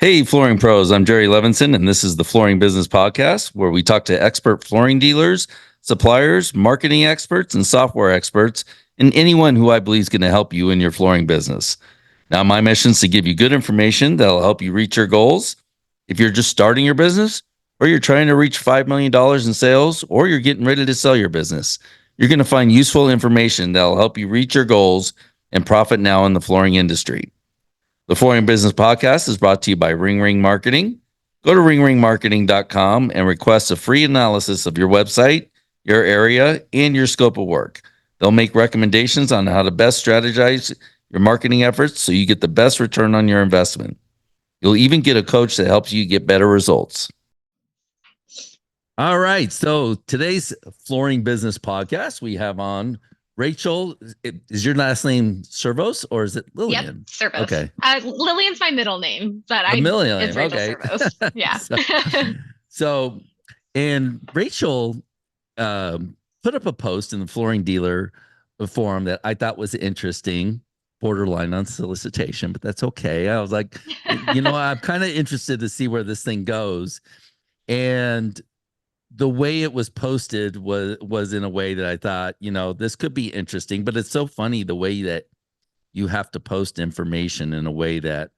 Hey, Flooring Pros. I'm Jerry Levinson, and this is the Flooring Business Podcast, where we talk to expert flooring dealers, suppliers, marketing experts, and software experts, and anyone who I believe is going to help you in your flooring business. Now, my mission is to give you good information that'll help you reach your goals. If you're just starting your business, or you're trying to reach $5 million in sales, or you're getting ready to sell your business, you're going to find useful information that'll help you reach your goals and profit now in the flooring industry. The Flooring Business Podcast is brought to you by Ring Ring Marketing. Go to ringringmarketing.com and request a free analysis of your website, your area, and your scope of work. They'll make recommendations on how to best strategize your marketing efforts so you get the best return on your investment. You'll even get a coach that helps you get better results. All right. So today's Flooring Business Podcast, we have on Rachel. Is your last name Cervos or is it Lillian? Yep, Cervos. Okay. Lillian's my middle name, but It's Rachel okay. Cervos. Yeah. And Rachel put up a post in the Flooring Dealer forum that I thought was interesting, borderline on solicitation, but that's okay. I was like, I'm kind of interested to see where this thing goes. And the way it was posted was in a way that I thought, this could be interesting, but it's so funny the way that you have to post information in a way that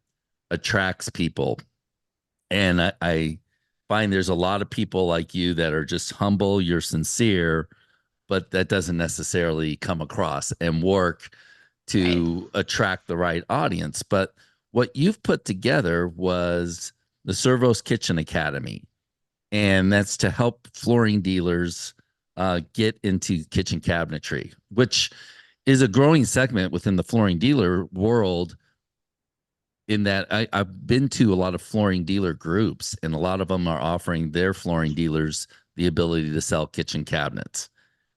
attracts people. And I find there's a lot of people like you that are just humble, you're sincere, but that doesn't necessarily come across and work to attract the right audience. But what you've put together was the Cervos Kitchen Academy. And that's to help flooring dealers get into kitchen cabinetry, which is a growing segment within the flooring dealer world. In that I've been to a lot of flooring dealer groups, and a lot of them are offering their flooring dealers the ability to sell kitchen cabinets.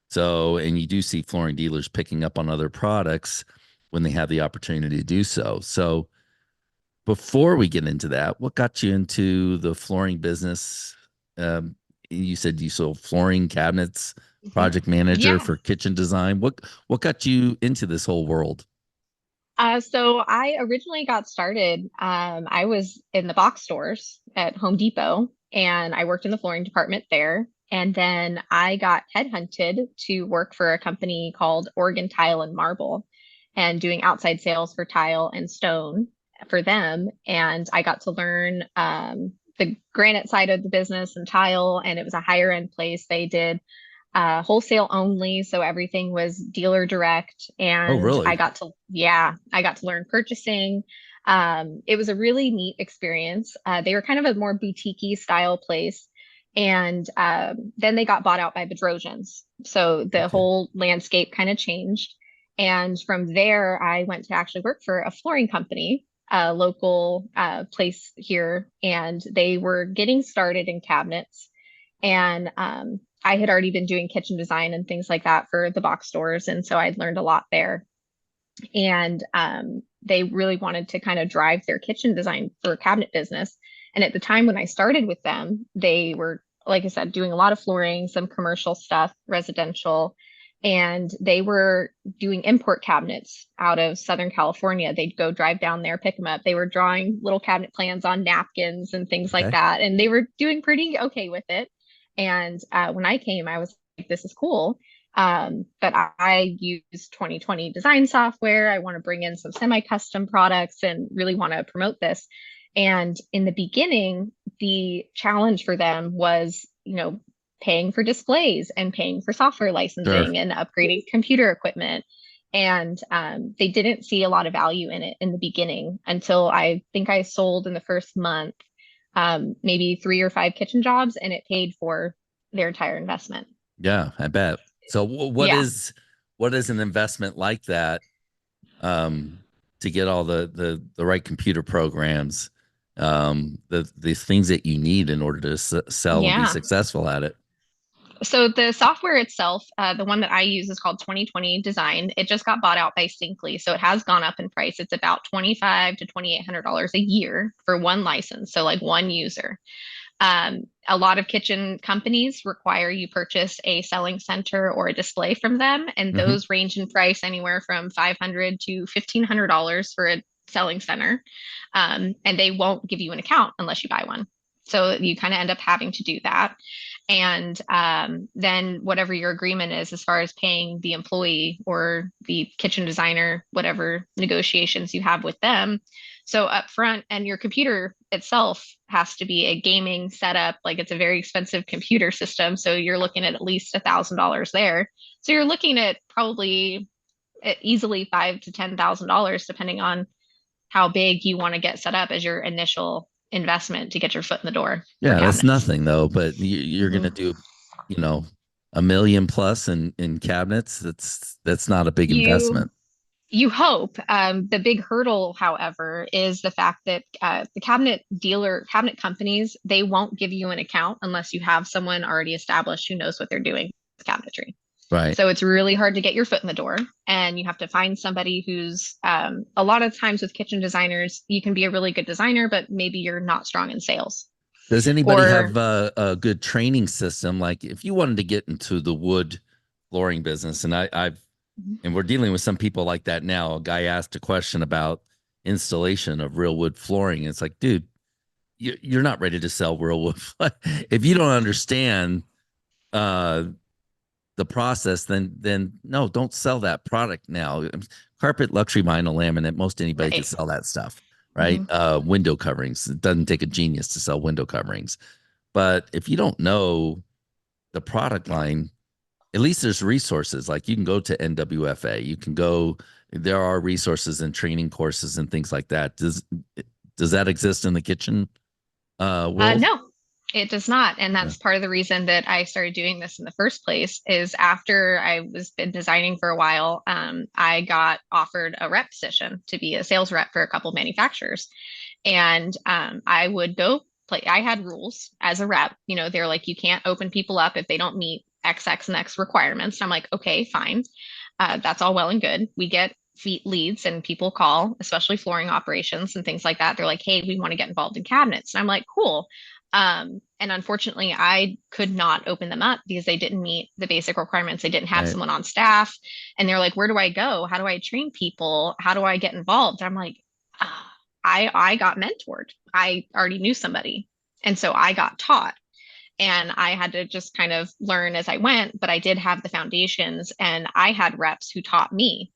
So, and you do see flooring dealers picking up on other products when they have the opportunity to do so. So, before we get into that, what got you into the flooring business? You said you sold flooring cabinets, project manager for kitchen design. What got you into this whole world? So I originally got started. I was in the box stores at Home Depot, and I worked in the flooring department there. And then I got headhunted to work for a company called Oregon Tile and Marble, and doing outside sales for tile and stone for them. And I got to learn the granite side of the business and tile, and it was a higher end place. They did wholesale only, so everything was dealer direct. And really? I got to learn purchasing. It was a really neat experience. They were kind of a more boutique-y style place. And then they got bought out by Bedrosians. So the whole landscape kind of changed. And from there, I went to actually work for a flooring company, a local place here, and they were getting started in cabinets. And I had already been doing kitchen design and things like that for the box stores. And so I'd learned a lot there. And they really wanted to kind of drive their kitchen design for cabinet business. And at the time when I started with them, they were, like I said, doing a lot of flooring, some commercial stuff, residential, and they were doing import cabinets out of Southern California. They'd go drive down there, pick them up. They were drawing little cabinet plans on napkins and things like that. And they were doing pretty okay with it. And when I came, I was like, this is cool. But I use 2020 design software. I want to bring in some semi-custom products and really want to promote this. And in the beginning, the challenge for them was, paying for displays and paying for software licensing and upgrading computer equipment. And they didn't see a lot of value in it in the beginning until I think I sold in the first month, maybe 3 or 5 kitchen jobs, and it paid for their entire investment. Yeah, I bet. So what is an investment like that to get all the right computer programs, the things that you need in order to sell and be successful at it? So the software itself, the one that I use is called 2020 Design. It just got bought out by Syncly, so it has gone up in price. It's about $2,500 to $2,800 a year for one license, so like one user. A lot of kitchen companies require you purchase a selling center or a display from them, and those range in price anywhere from $500 to $1,500 for a selling center, and they won't give you an account unless you buy one. So you kind of end up having to do that. And then whatever your agreement is as far as paying the employee or the kitchen designer, whatever negotiations you have with them. So up front, and your computer itself has to be a gaming setup. Like it's a very expensive computer system. So you're looking at least $1,000 there. So you're looking at probably easily five to $10,000, depending on how big you want to get set up as your initial investment to get your foot in the door for Yeah, that's cabinets. nothing though. But you're going to Mhm. do, you know, a million plus in cabinets. That's not a big You investment. you hope. The big hurdle, however, is the fact that the cabinet companies, they won't give you an account unless you have someone already established who knows what they're doing with cabinetry. Right. So it's really hard to get your foot in the door, and you have to find somebody who's a lot of times with kitchen designers, you can be a really good designer, but maybe you're not strong in sales. Does anybody Or have a good training system? Like if you wanted to get into the wood flooring business, and and we're dealing with some people like that now. A guy asked a question about installation of real wood flooring. And it's like, dude, you're not ready to sell real wood. If you don't understand uh, the process, then no, don't sell that product now. Carpet, luxury vinyl, laminate, most anybody can right. sell that stuff, right? Mhm. Window coverings. It doesn't take a genius to sell window coverings. But if you don't know the product line, at least there's resources. Like you can go to NWFA, you can go, there are resources and training courses and things like that. Does that exist in the kitchen world? No, it does not. And Yeah. that's part of the reason that I started doing this in the first place is after I was been designing for a while, I got offered a rep position to be a sales rep for a couple manufacturers. And I would go play. I had rules as a rep. You know, they're like, you can't open people up if they don't meet X, X, and X requirements. And I'm like, okay, fine. That's all well and good. We get feet leads and people call, especially flooring operations and things like that. They're like, hey, we want to get involved in cabinets. And I'm like, cool. And unfortunately, I could not open them up because they didn't meet the basic requirements. They didn't have Right. someone on staff. And they're like, where do I go? How do I train people? How do I get involved? And I'm like, ah, I got mentored. I already knew somebody. And so I got taught and I had to just kind of learn as I went, but I did have the foundations and I had reps who taught me.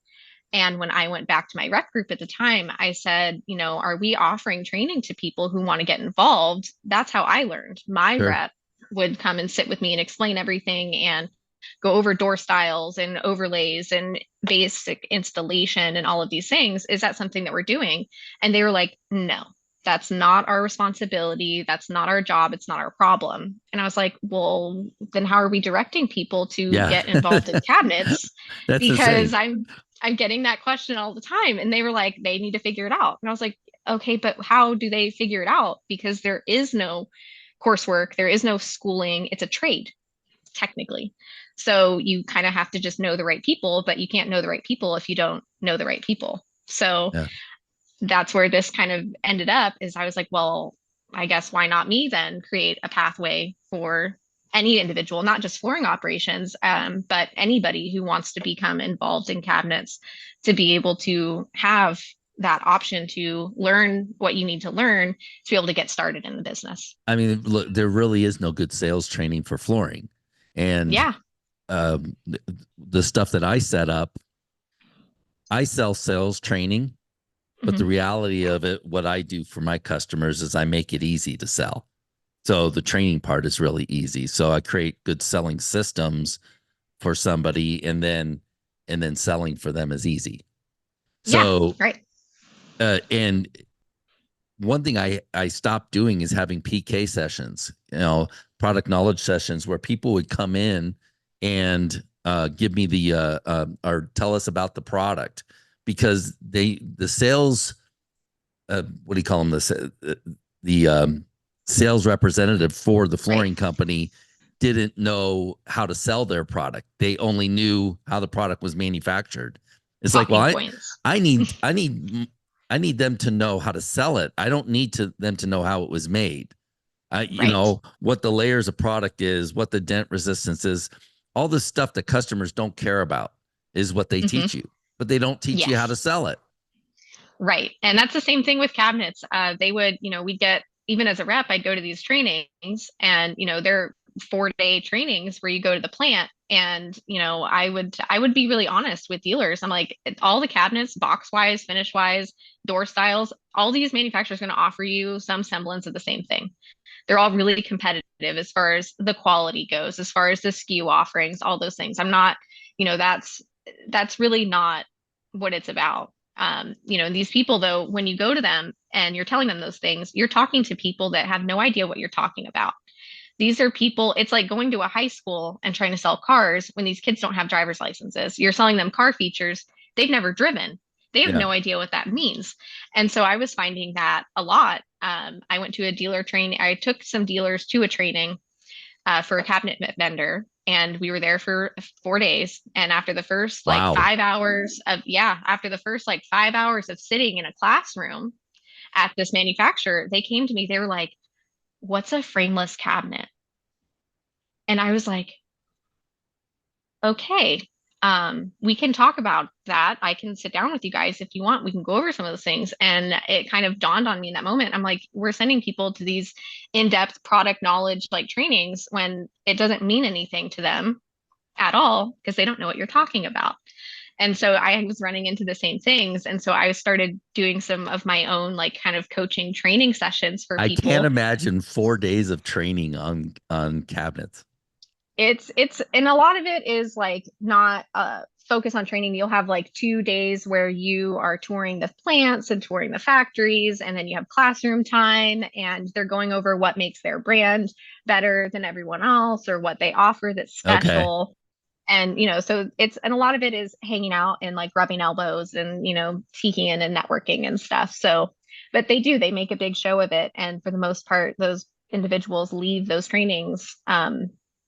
And when I went back to my rep group at the time, I said, you know, are we offering training to people who want to get involved? That's how I learned. My Sure. rep would come and sit with me and explain everything and go over door styles and overlays and basic installation and all of these things. Is that something that we're doing? And they were like, no, that's not our responsibility. That's not our job. It's not our problem. And I was like, well, then how are we directing people to Yeah. get involved in cabinets? That's Because insane. I'm getting that question all the time. And they were like, they need to figure it out. And I was like, okay, but how do they figure it out? Because there is no coursework, there is no schooling. It's a trade, technically. So you kind of have to just know the right people, but you can't know the right people if you don't know the right people. So Yeah. that's where this kind of ended up is I was like, well, I guess why not me then create a pathway for any individual, not just flooring operations, but anybody who wants to become involved in cabinets to be able to have that option to learn what you need to learn to be able to get started in the business. I mean, look, there really is no good sales training for flooring. And Yeah. um, the stuff that I set up, I sell sales training, but the Hmm. reality of it, what I do for my customers is I make it easy to sell. So the training part is really easy. So I create good selling systems for somebody and then selling for them is easy. Yeah. So Right. and one thing I stopped doing is having PK sessions, product knowledge sessions where people would come in and give me the or tell us about the product because the sales what do you call them the sales representative for the Right. flooring company didn't know how to sell their product. They only knew how the product was manufactured. It's like, well, Talking I points. I need I need I need them to know how to sell it. I don't need them to know how it was made. Right. What the layers of product is, what the dent resistance is, all this stuff that customers don't care about is what they Hmm. teach you, but they don't teach you how to Yes. sell it. Right. And that's the same thing with cabinets. They would, we'd get, even as a rep, I'd go to these trainings and, they're 4-day trainings where you go to the plant and, I would be really honest with dealers. I'm like, all the cabinets, box wise, finish wise, door styles, all these manufacturers are going to offer you some semblance of the same thing. They're all really competitive as far as the quality goes, as far as the SKU offerings, all those things. I'm not, that's really not what it's about. These people though, when you go to them and you're telling them those things, you're talking to people that have no idea what you're talking about. These are people, it's like going to a high school and trying to sell cars when these kids don't have driver's licenses. You're selling them car features they've never driven. They have Yeah. no idea what that means. And so I was finding that a lot. I went to a dealer training. I took some dealers to a training for a cabinet vendor, and we were there for 4 days. And after the first like Wow. 5 hours of, yeah, after the first like 5 hours of sitting in a classroom at this manufacturer, they came to me. They were like, "What's a frameless cabinet?" And I was like, okay, we can talk about that. I can sit down with you guys if you want. We can go over some of those things. And it kind of dawned on me in that moment. I'm like, we're sending people to these in-depth product knowledge like trainings when it doesn't mean anything to them at all because they don't know what you're talking about. And so I was running into the same things. And so I started doing some of my own like kind of coaching training sessions for I can't people. imagine 4 days of training on cabinets. It's and a lot of it is like not focus on training. You'll have like 2 days where you are touring the plants and touring the factories, and then you have classroom time and they're going over what makes their brand better than everyone else or what they offer that's Okay. special. And so it's and a lot of it is hanging out and like rubbing elbows and teeking in and networking and stuff. So but they make a big show of it, and for the most part those individuals leave those trainings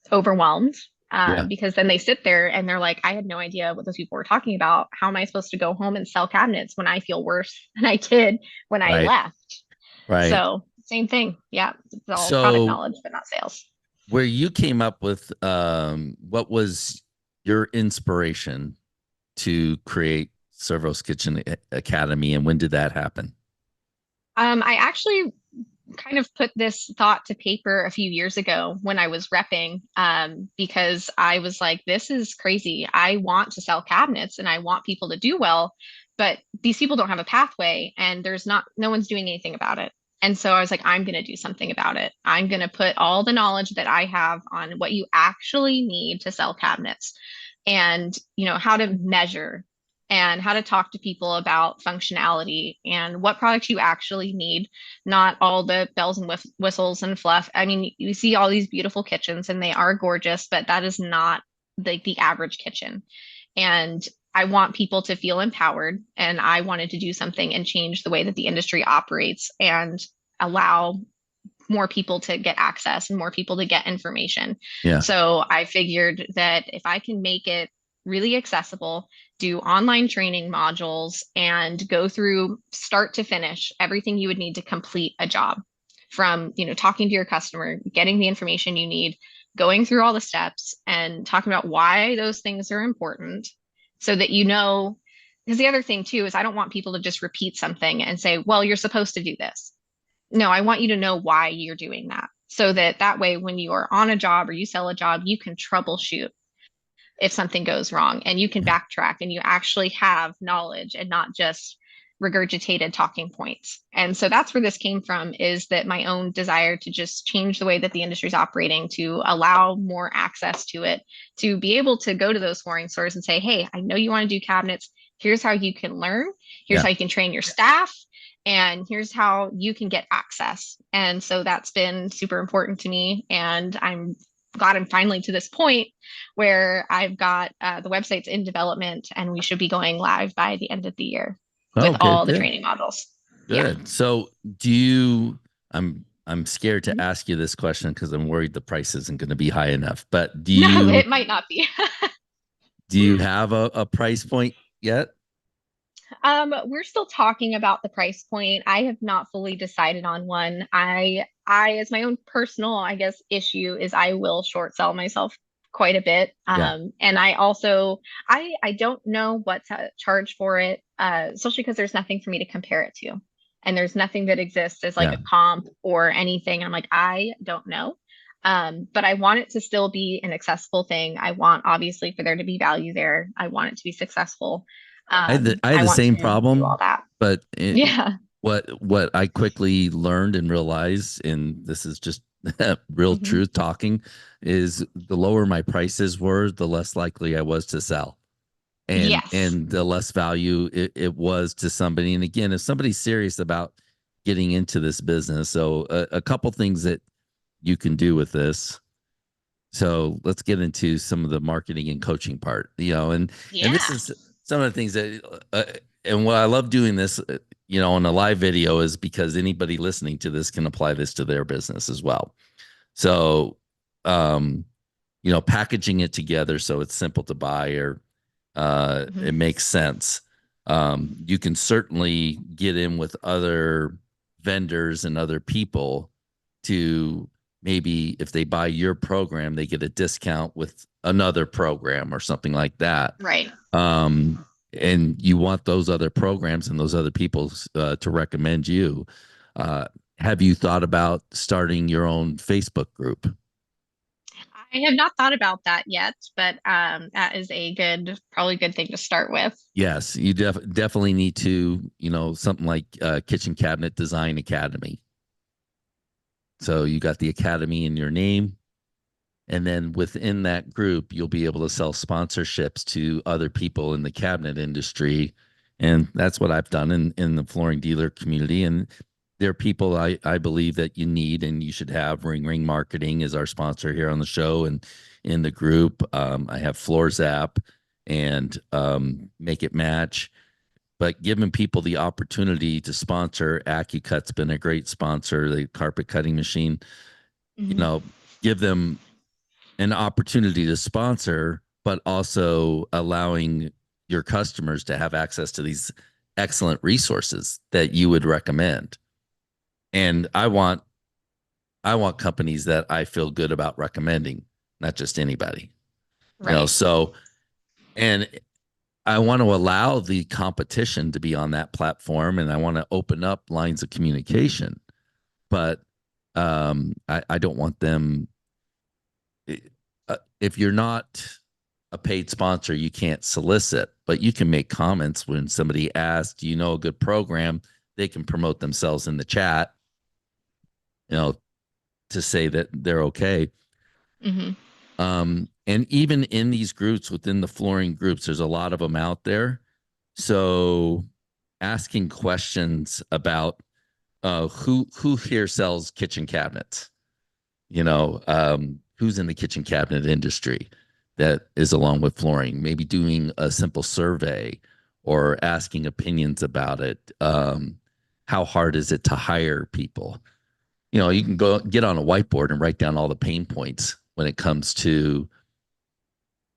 overwhelmed, Yeah. because then they sit there and they're like, I had no idea what those people were talking about. How am I supposed to go home and sell cabinets when I feel worse than I did when I Right. left? Right. So same thing. Yeah. It's all product So knowledge, but not sales. where you came up with what was your inspiration to create Cervos Kitchen Academy, and when did that happen? I actually kind of put this thought to paper a few years ago when I was repping, because I was like, this is crazy. I want to sell cabinets and I want people to do well, but these people don't have a pathway and no one's doing anything about it. And so I was like, I'm going to do something about it. I'm going to put all the knowledge that I have on what you actually need to sell cabinets and, how to measure and how to talk to people about functionality and what products you actually need, not all the bells and whistles and fluff. I mean, you see all these beautiful kitchens and they are gorgeous, but that is not the average kitchen. And I want people to feel empowered, and I wanted to do something and change the way that the industry operates and allow more people to get access and more people to get information. Yeah. So I figured that if I can make it really accessible, do online training modules, and go through start to finish everything you would need to complete a job from, talking to your customer, getting the information you need, going through all the steps and talking about why those things are important so that because the other thing too is I don't want people to just repeat something and say, well, you're supposed to do this. No, I want you to know why you're doing that so that way when you are on a job or you sell a job, you can troubleshoot if something goes wrong and you can Yeah. backtrack and you actually have knowledge and not just regurgitated talking points. And so that's where this came from, is that my own desire to just change the way that the industry is operating, to allow more access to it, to be able to go to those flooring stores and say, hey, I know you want to do cabinets. Here's how you can learn. Here's Yeah. how you can train your staff. And here's how you can get access. And so that's been super important to me. And I'm glad I'm finally to this point where I've got the website's in development and we should be going live by the end of the year with Okay, all the good. training models. Yeah. Good. So do you I'm scared to Mhm. ask you this question because I'm worried the price isn't going to be high enough. But No, it might not be. do you have a price point yet? We're still talking about the price point. I have not fully decided on one. I as my own personal, I guess, issue is I will short sell myself quite a bit. Yeah. And I also I don't know what to charge for it, especially because there's nothing for me to compare it to. And there's nothing that exists as like Yeah. a comp or anything. I'm like, I don't know. But I want it to still be an accessible thing. I want obviously for there to be value there. I want it to be successful. I had I the want same to do all problem, that. but Yeah. what I quickly learned and realized, and this is just real Hmm. truth talking, is the lower my prices were, the less likely I was to sell, Yes. and the less value it was to somebody. And again, if somebody's serious about getting into this business, so a couple things that you can do with this. So let's get into some of the marketing and coaching part, and this Yeah. is some of the things that, and what I love doing this, on a live video is because anybody listening to this can apply this to their business as well. So, um, packaging it together so it's simple to buy or Hmm. it makes sense. You can certainly get in with other vendors and other people to maybe if they buy your program, they get a discount with another program or something like that. Right. Um, and you want those other programs and those other people to recommend you. Uh, have you thought about starting your own Facebook group? I have not thought about that yet, but that is a good, probably good thing to start with. Yes, you definitely need to, something like Kitchen Cabinet Design Academy. So you got the academy in your name. And then within that group, you'll be able to sell sponsorships to other people in the cabinet industry. And that's what I've done in the flooring dealer community. And there are people I believe that you need and you should have. Ring Marketing is our sponsor here on the show and in the group. I have Floors app and Make It Match. But giving people the opportunity to sponsor, AccuCut's been a great sponsor, the carpet cutting machine, you Hmm. know, give them an opportunity to sponsor, but also allowing your customers to have access to these excellent resources that you would recommend. And I want companies that I feel good about recommending, not just anybody. Right. So and I want to allow the competition to be on that platform and I want to open up lines of communication, but I don't want them if you're not a paid sponsor, you can't solicit, but you can make comments when somebody asks, do you know a good program? They can promote themselves in the chat, you know, to say that they're okay. Hmm. And even in these groups, within the flooring groups, there's a lot of them out there. So asking questions about who here sells kitchen cabinets, who's in the kitchen cabinet industry that is along with flooring, maybe doing a simple survey or asking opinions about it. How hard is it to hire people? You can go get on a whiteboard and write down all the pain points when it comes to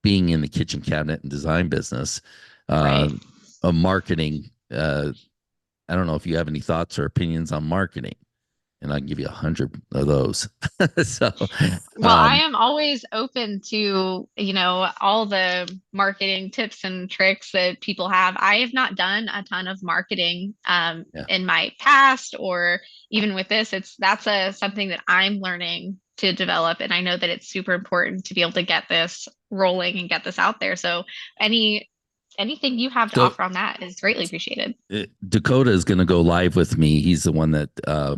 being in the kitchen cabinet and design business. Uh, Right. Marketing. I don't know if you have any thoughts or opinions on marketing, and I can give you 100 of those. so, Well, I um, am always open to, all the marketing tips and tricks that people have. I have not done a ton of marketing yeah. in my past or even with this. That's something that I'm learning to develop. And I know that it's super important to be able to get this rolling and get this out there. So anything you have to So offer on that is greatly appreciated. Dakota is going to go live with me. He's the one that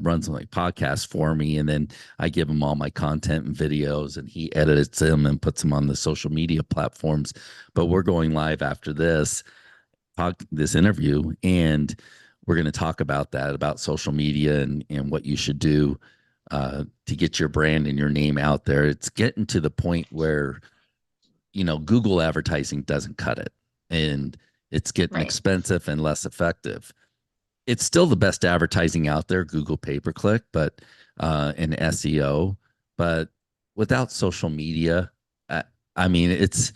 runs my podcast for me, and then I give him all my content and videos, and he edits them and puts them on the social media platforms. But we're going live after this interview, and we're going to talk about that, about social media and what you should do to get your brand and your name out there. It's getting to the point where Google advertising doesn't cut it, and it's getting Right. expensive and less effective. It's still the best advertising out there, Google pay per click, but in SEO. But without social media, uh, I mean, it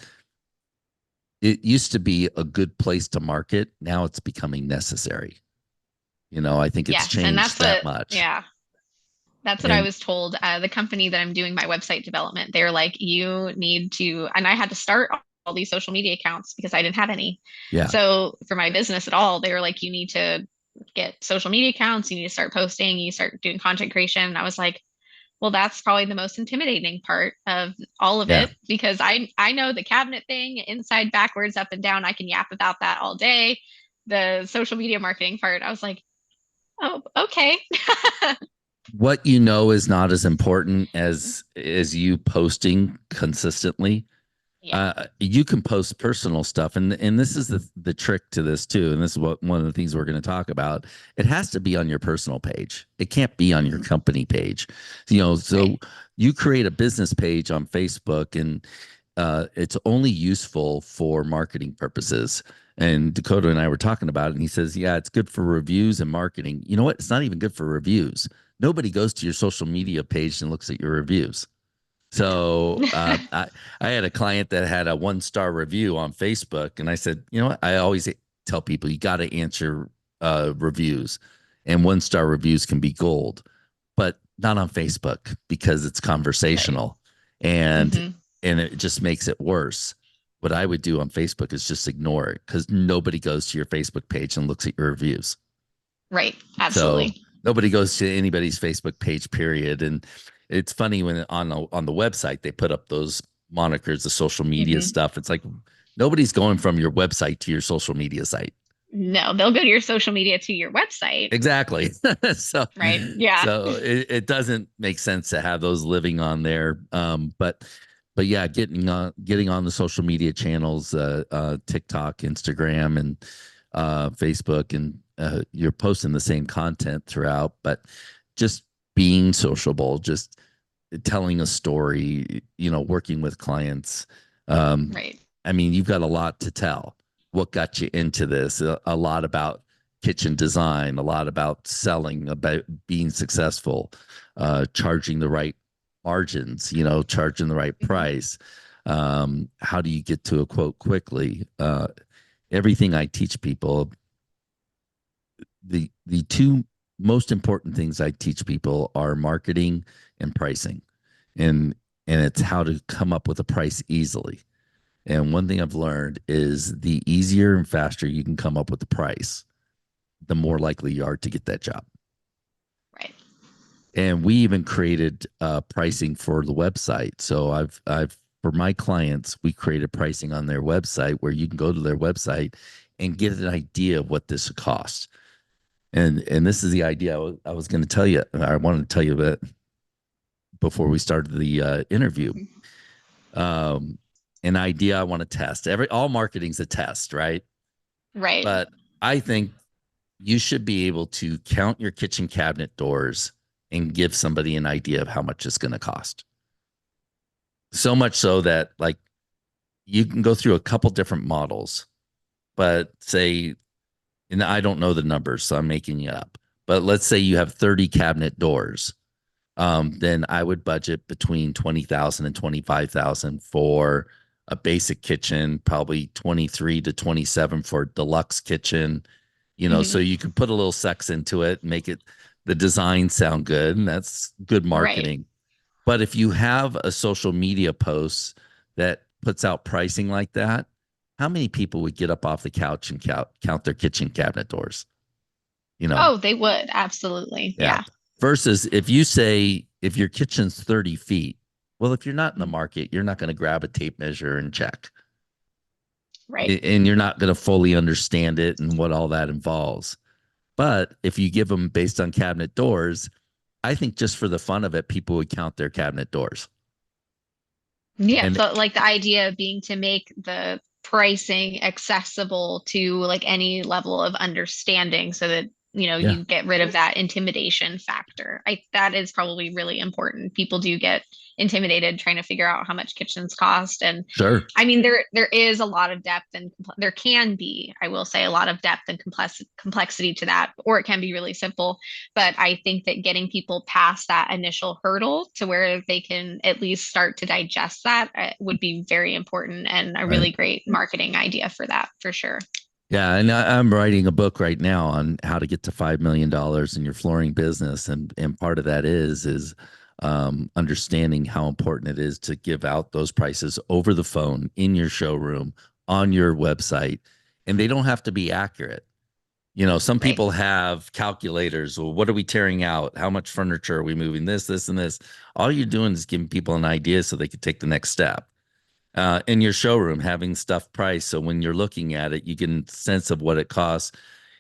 used to be a good place to market. Now it's becoming necessary. I think it's Yes. And changed that's that much. yeah. That's what I And was told. The company that I'm doing my website development, they're like, you need to, and I had to start all these social media accounts because I didn't have any. yeah, So for my business at all, they were like, you need to get social media accounts, you need to start posting, you start doing content creation. And I was like, well, that's probably the most intimidating part of all of yeah. it because I know the cabinet thing inside, backwards, up and down. I can yap about that all day. The social media marketing part, I was like, oh, okay. What you know is not as important as you posting consistently. Yeah, You can post personal stuff, and this is the trick to this too, and this is what one of the things we're going to talk about. It has to be on your personal page. It can't be on your company page. So right. you create a business page on Facebook, and it's only useful for marketing purposes. And Dakota and I were talking about it, and he says, "Yeah, it's good for reviews and marketing." You know what? It's not even good for reviews. Nobody goes to your social media page and looks at your reviews. No. So I had a client that had a 1-star review on Facebook, and I said, you know what? I always tell people you got to answer reviews, and 1-star reviews can be gold, but not on Facebook because it's Right. conversational, and Hmm. and it just makes it worse. What I would do on Facebook is just ignore it because nobody goes to your Facebook page and looks at your reviews. Right. So Absolutely. nobody goes to anybody's Facebook page, period. And it's funny when on the website they put up those monikers, the social media Hmm. stuff. It's like nobody's going from your website to your social media site. No, they'll go to your social media to your website. Exactly. so Right. Yeah. so it doesn't make sense to have those living on there. But yeah, getting on the social media channels, TikTok, Instagram, and Facebook, and you're posting the same content throughout, but just being sociable, just telling a story, working with clients. Um, Right. I mean, you've got a lot to tell. What got you into this? A lot about kitchen design, a lot about selling, about being successful, charging the right margins, charging the right Hmm. price. How do you get to a quote quickly? Everything I teach people, the two most important things I teach people are marketing and pricing, and and it's how to come up with a price easily. And one thing I've learned is the easier and faster you can come up with the price, the more likely you are to get that job. Right. And we even created pricing for the website. So I've for my clients, we created pricing on their website where you can go to their website and get an idea of what this costs. And this is the idea I was going to tell you. I wanted to tell you that before we started the interview. Mhm. Um, an idea I want to test. All marketing's a test, right? Right. But I think you should be able to count your kitchen cabinet doors and give somebody an idea of how much it's going to cost. So much so that like you can go through a couple different models, but say, and I don't know the numbers, so I'm making it up. But let's say you have 30 cabinet doors, then I would budget between 20,000 and 25,000 for a basic kitchen, probably 23 to 27 for a deluxe kitchen, so Hmm. you can put a little sex into it and make it the design sound good, and that's good Right. marketing. But if you have a social media post that puts out pricing like that, how many people would get up off the couch and count their kitchen cabinet doors? You know, Oh, they would. Absolutely. yeah. Yeah. Versus if you say if your kitchen's 30 feet, well, if you're not in the Mhm. market, you're not going to grab a tape measure and check. Right. And you're not going to fully understand it and what all that involves. But if you give them based on cabinet doors, I think just for the fun of it, people would count their cabinet doors. Yeah. And So like the idea being to make the pricing accessible to like any level of understanding so that, yeah, you get rid of that intimidation factor. That is probably really important. People do get intimidated trying to figure out how much kitchens cost. And sure. I mean, there is a lot of depth and there can be, I will say, a lot of depth and complexity to that, or it can be really simple. But I think that getting people past that initial hurdle to where they can at least start to digest that would be very important and a Right. really great marketing idea for that, for sure. Yeah, and I'm writing a book right now on how to get to $5 million in your flooring business, and part of that is understanding how important it is to give out those prices over the phone in your showroom on your website, and they don't have to be accurate. Some Right. people have calculators. Well, what are we tearing out? How much furniture are we moving? This, and this. All you're doing is giving people an idea so they could take the next step in your showroom, having stuff priced. So when you're looking at it, you get a sense of what it costs.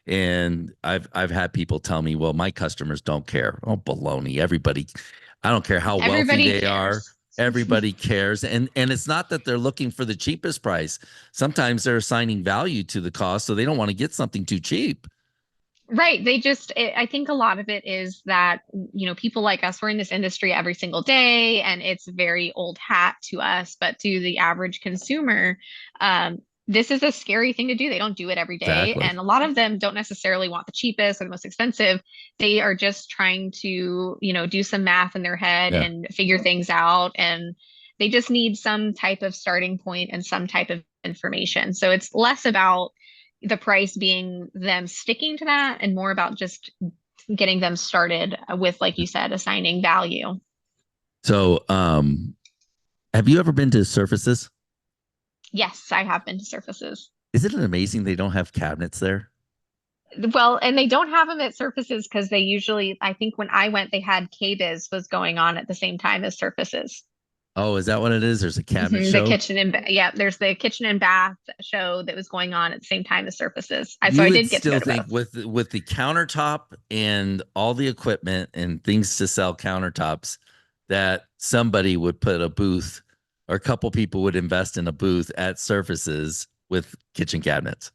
And I've had people tell me, well, my customers don't care. Oh, baloney. Everybody, I don't care how wealthy Everybody they are. cares. Everybody cares. And it's not that they're looking for the cheapest price. Sometimes they're assigning value to the cost, so they don't want to get something too cheap. Right. I think a lot of it is that, people like us, we're in this industry every single day and it's very old hat to us, but to the average consumer, um, this is a scary thing to do. They don't do it every day. Exactly. And a lot of them don't necessarily want the cheapest or the most expensive. They are just trying to, do some math in their head Yeah. and figure things out. And they just need some type of starting point and some type of information. So it's less about the price being them sticking to that and more about just getting them started with, like you said, assigning value. So, have you ever been to Surfaces? Yes, I have been to Surfaces. Isn't it amazing they don't have cabinets there? Well, and they don't have them at Surfaces because they usually, I think when I went, they had KBIS was going on at the same time as Surfaces. Oh, is that what it is? There's a cabinet The show. kitchen and yeah, there's the kitchen and bath show that was going on at the same time as Surfaces. So You I would did get to go still to think both. with the countertop and all the equipment and things to sell countertops that somebody would put a booth or a couple people would invest in a booth at Surfaces with kitchen cabinets.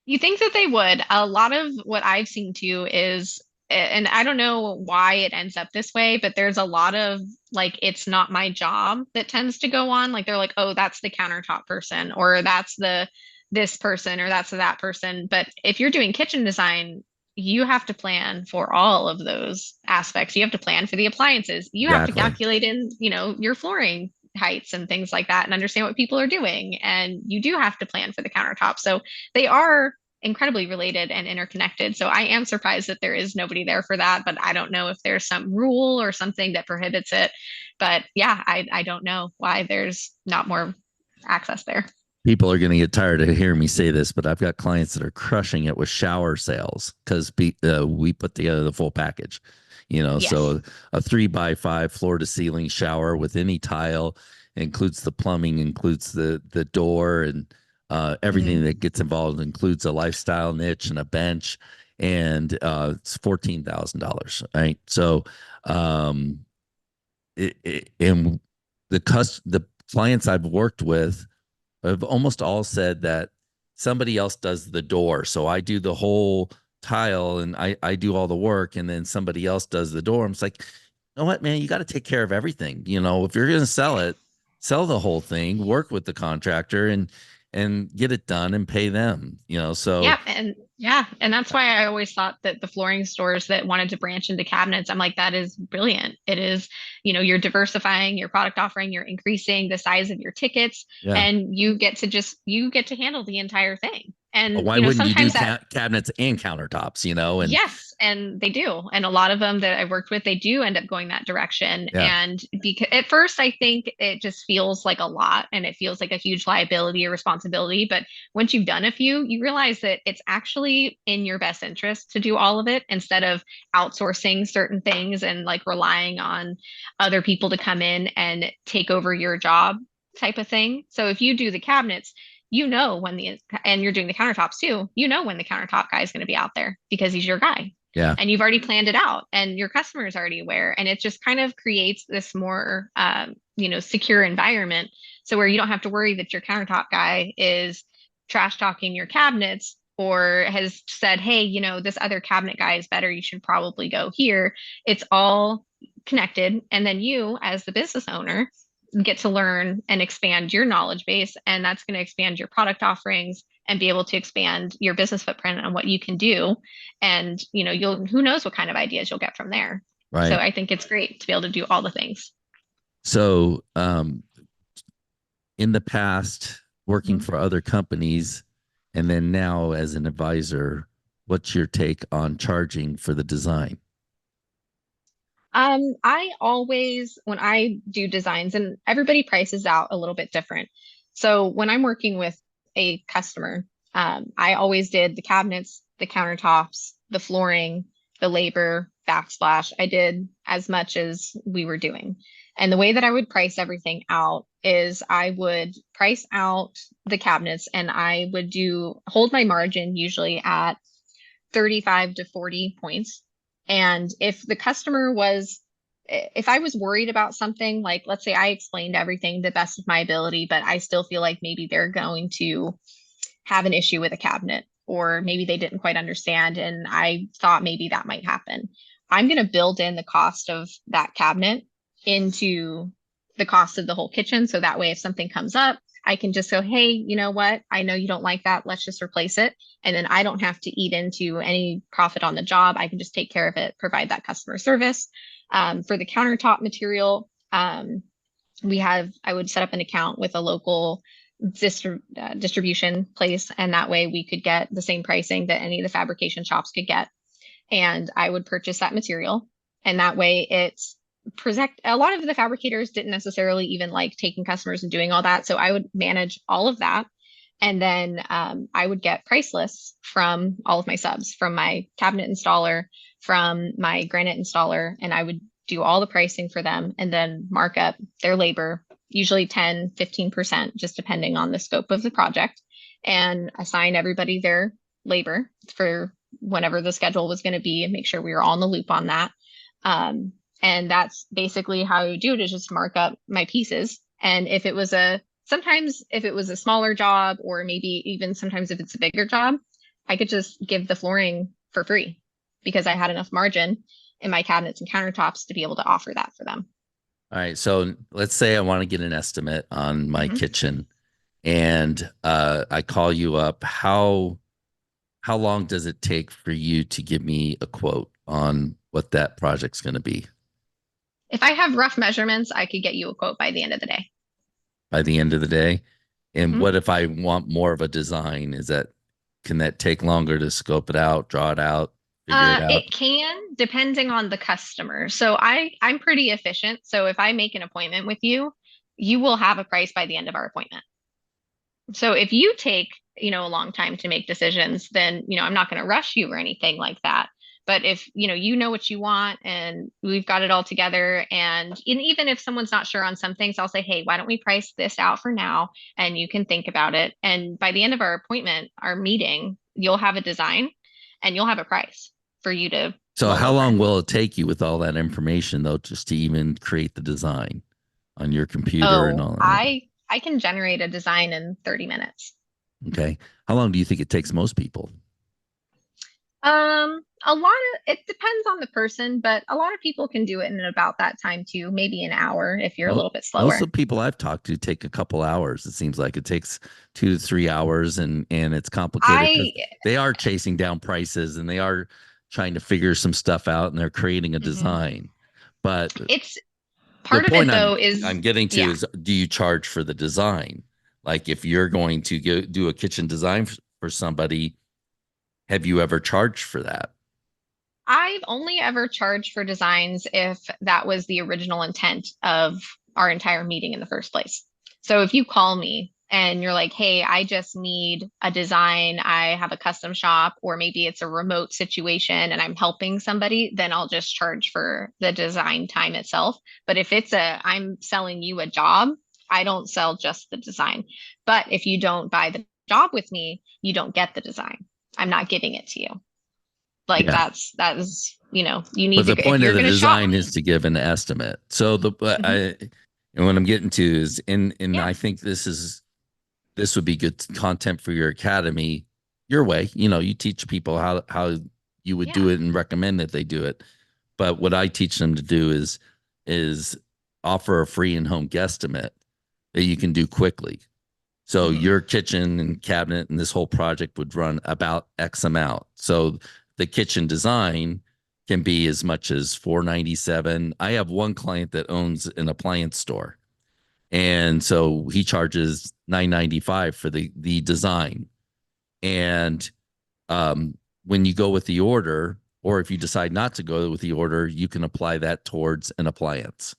You think that they would. A lot of what I've seen too is, and I don't know why it ends up this way, but there's a lot of like, it's not my job that tends to go on. Like they're like, oh, that's the countertop person, or that's the this person, or that's that person. But if you're doing kitchen design, you have to plan for all of those aspects. You have to plan for the appliances. You have to Exactly. calculate in, your flooring heights and things like that and understand what people are doing. And you do have to plan for the countertop. So they are incredibly related and interconnected. So I am surprised that there is nobody there for that, but I don't know if there's some rule or something that prohibits it. But yeah, I don't know why there's not more access there. People are going to get tired of hearing me say this, but I've got clients that are crushing it with shower sales because we put together the full package. Yes. So a 3x5 floor to ceiling shower with any tile includes the plumbing, includes the door, and everything Hmm. that gets involved includes a lifestyle niche and a bench, and it's $14,000. Right. So, um, and the clients I've worked with have almost all said that somebody else does the door. So I do the whole tile and I do all the work and then somebody else does the door. I'm just like, you know what, man, you got to take care of everything. If you're going to sell it, sell the whole thing, work with the contractor and get it done and pay them, so And that's why I always thought that the flooring stores that wanted to branch into cabinets, I'm like, that is brilliant. It is, you're diversifying your product offering, you're increasing the size of your tickets, yeah. and you get to handle the entire thing. But And why wouldn't you do sometimes that. cabinets and countertops, and Yes, and they do. And a lot of them that I worked with, they do end up going that direction. yeah, And because at first I think it just feels like a lot and it feels like a huge liability or responsibility. But once you've done a few, you realize that it's actually in your best interest to do all of it instead of outsourcing certain things and like relying on other people to come in and take over your job type of thing. So if you do the cabinets, and you're doing the countertops too, when the countertop guy is going to be out there because he's your guy yeah, and you've already planned it out and your customer is already aware. And it just kind of creates this more, secure environment. So where you don't have to worry that your countertop guy is trash talking your cabinets or has said, hey, this other cabinet guy is better. You should probably go here. It's all connected. And then you, as the business owner, get to learn and expand your knowledge base. And that's going to expand your product offerings and be able to expand your business footprint on what you can do. And, who knows what kind of ideas you'll get from there. So right. I think it's great to be able to do all the things. So, in the past, working Mhm. for other companies And then now, as an advisor, what's your take on charging for the design? I always, when I do designs, and everybody prices out a little bit different. So when I'm working with a customer, I always did the cabinets, the countertops, the flooring, the labor, backsplash. I did as much as we were doing. And the way that I would price everything out is I would price out the cabinets and I would hold my margin usually at 35 to 40 points. And if I was worried about something, like let's say I explained everything the best of my ability, but I still feel like maybe they're going to have an issue with a cabinet, or maybe they didn't quite understand, and I thought maybe that might happen, I'm going to build in the cost of that cabinet into the cost of the whole kitchen. So that way, if something comes up, I can just go, hey, you know what? I know you don't like that. Let's just replace it. And then I don't have to eat into any profit on the job. I can just take care of it, provide that customer service. For the countertop material, I would set up an account with a local distribution place, and that way we could get the same pricing that any of the fabrication shops could get. And I would purchase that material, and that way it's present. A lot of the fabricators didn't necessarily even like taking customers and doing all that, so I would manage all of that. And then I would get price lists from all of my subs, from my cabinet installer, from my granite installer, and I would do all the pricing for them and then mark up their labor, usually 10, 15%, just depending on the scope of the project, and assign everybody their labor for whenever the schedule was going to be and make sure we were all in the loop on that. And that's basically how I would do it, is just mark up my pieces. And sometimes if it was a smaller job, or maybe even sometimes if it's a bigger job, I could just give the flooring for free because I had enough margin in my cabinets and countertops to be able to offer that for them. All right. So let's say I want to get an estimate on my Mhm. kitchen, and I call you up. How long does it take for you to give me a quote on what that project's going to be If I have rough measurements, I could get you a quote by the end of the day. by the end of the day? And Mhm. what if I want more of a design? Can that take longer to scope it out, draw it out, figure it It out? can, depending on the customer. So I'm pretty efficient. So if I make an appointment with you, you will have a price by the end of our appointment. So if you take, a long time to make decisions, then, I'm not going to rush you or anything like that. But if, you know what you want and we've got it all together, and even if someone's not sure on some things, I'll say, hey, why don't we price this out for now? And you can think about it. And by the end of our appointment, our meeting, you'll have a design and you'll have a price for you to So mull how over. long will it take you with all that information though, just to even create the design on your computer and Oh, all that? I can generate a design in 30 minutes. Okay. How long do you think it takes most people? A lot of it depends on the person, but a lot of people can do it in about that time too, maybe an hour if you're a little bit Most slower. of the people I've talked to take a couple hours. It seems like it takes 2 to 3 hours, and it's complicated because I they are chasing down prices and they are trying to figure some stuff out and they're creating a mhm. design. But It's the part of point it I'm though is I'm getting to yeah. is, do you charge for the design? Like if you're going to go do a kitchen design for somebody, have you ever charged for that? I've only ever charged for designs if that was the original intent of our entire meeting in the first place. So if you call me and you're like, hey, I just need a design, I have a custom shop, or maybe it's a remote situation and I'm helping somebody, then I'll just charge for the design time itself. But if I'm selling you a job, I don't sell just the design. But if you don't buy the job with me, you don't get the design. I'm not giving it to you. Like Yeah. that is, you need But the to, if point of you're the going to shop design is me. to give an estimate. So Mhm. and what I'm getting to is, and Yeah. I think this would be good content for your academy, your way. You teach people how you would do Yeah. it and recommend that they do it. But what I teach them to do is offer a free in-home guesstimate that you can do quickly. So Hmm. your kitchen and cabinet and this whole project would run about X amount. So the kitchen design can be as much as 497. I have one client that owns an appliance store, and so he charges 995 for the design. And um, when you go with the order, or if you decide not to go with the order, you can apply that towards an appliance.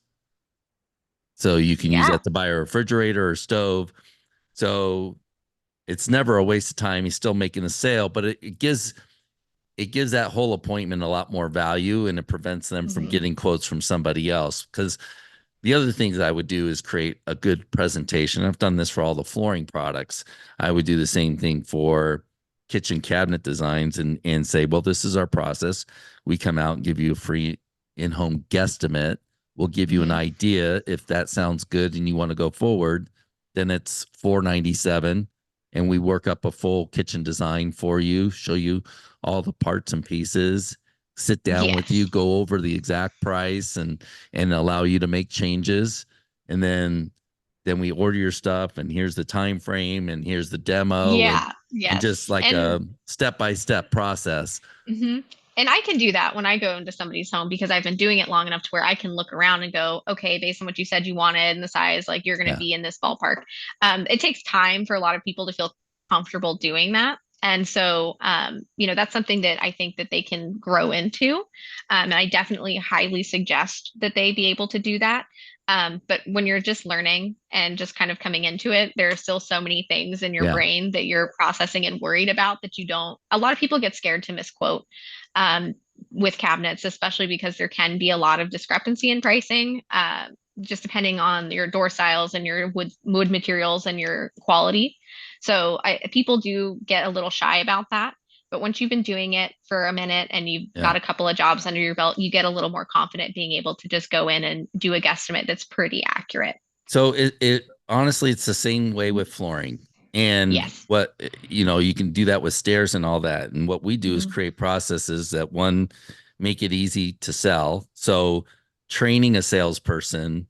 So you can use Yeah. that to buy a refrigerator or stove. So it's never a waste of time. He's still making a sale, but it gives that whole appointment a lot more value, and it prevents them from Mhm. getting quotes from somebody else. Because the other things I would do is create a good presentation. I've done this for all the flooring products. I would do the same thing for kitchen cabinet designs, and say, well, this is our process. We come out and give you a free in-home guesstimate. We'll give you an Mhm. idea. If that sounds good and you want to go forward, then it's $497, and we work up a full kitchen design for you, show you all the parts and pieces, sit down with you, Yes. go over the exact price, and allow you to make changes. And then we order your stuff, and here's the time frame, and here's the demo, Yeah. and just Yes. like a step-by-step process. Hmm. And I can do that when I go into somebody's home because I've been doing it long enough to where I can look around and go, okay, based on what you said you wanted and the size, like you're going to Yeah. be in this ballpark. It takes time for a lot of people to feel comfortable doing that. And so, that's something that I think that they can grow into. And I definitely highly suggest that they be able to do that. But when you're just learning and just kind of coming into it, there are still so many things in your Yeah. brain that you're processing and worried about that you don't. A lot of people get scared to misquote um, with cabinets, especially because there can be a lot of discrepancy in pricing, just depending on your door styles and your wood materials and your quality. So people do get a little shy about that. But once you've been doing it for a minute and you've Yeah. got a couple of jobs under your belt, you get a little more confident being able to just go in and do a guesstimate that's pretty accurate. So it honestly, it's the same way with flooring. And Yes. what, you can do that with stairs and all that. And what we do is Mhm. create processes that, one, make it easy to sell. So training a salesperson,